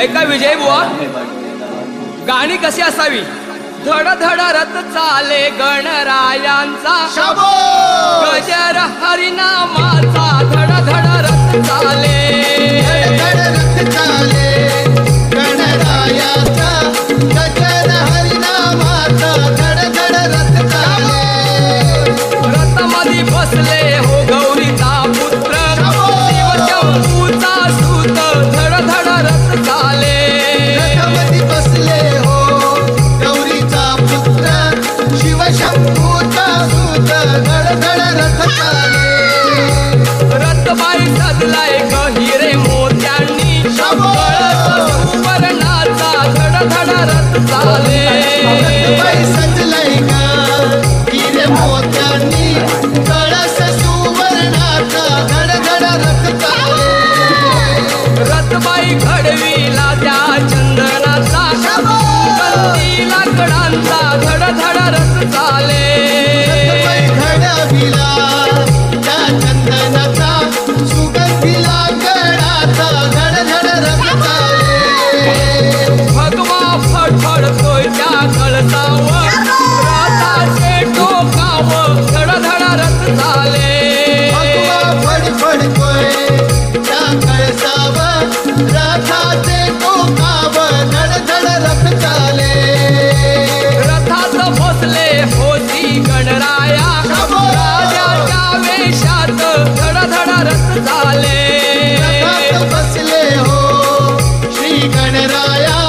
ऐका विजय बुवा, गाणी कशी असावी? धड धड रथ चाले गणरायांचा, गजर हरिनामाचा धड धड रथ चाले, रथ चाले गणरायाचा, गजर हरिनामाचा धड धड रथ चाले. रथमध्ये बसले हो गौरीचा पुत्र, शिवशंभूचा सूत धड धड रथ चाले. रथमध्ये बसले हो गौरीचा पुत्र, शिवशंभूचा सूत धड धड रथ चाले. रथबाई सजलाय गहिरे मोत्यांनी, कळस सुवर्णाचा धड धड रथ चाले. रथबाई सजलाय गा हिरे मोत्यांनी, कळस सुवर्णाचा धड धड रथ चाले. रथबाई घडवीला त्या चंदनाचा, सुगंधी लाकडांचा धड धड रथ चाले. रथबाई घडविला त्या चंदनाचा, सुगंधी लाकडाचा धड धड रथ चाले. भगवा फडफडतोय त्या कळसावर, रथाचे टोकावर धड धड रथ चाले. भगवा फडफडतोय त्या कळसावर, रथाचे टोकावर धड धड रथ चाले. रथात बसले होती गणराया, राजाच्या वेशात धड धड रथ चाले. रथात बसले हो श्री गणराया,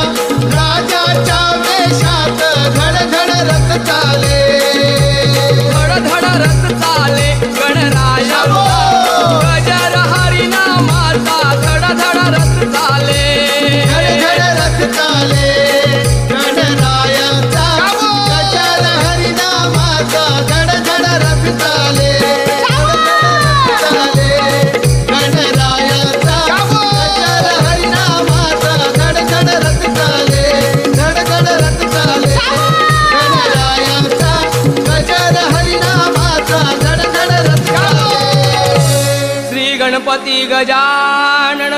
राजाच्या वेशात धड धड रथ चाले. धड धड रथ चाले गणरायांचा, गजर हरिनामाचा धड धड रथ चाले. धड धड रथ चाले गणरायाचा, गजर हरिनामाचा धड धड रथ चाले. गणरायाचा, गजर हरिनामाचा धड धड रथ चाले. धड धड रथ चाले गणरायाचा, गजर हरिनामाचा धड धड रथ चाले. श्री गणपती गजानन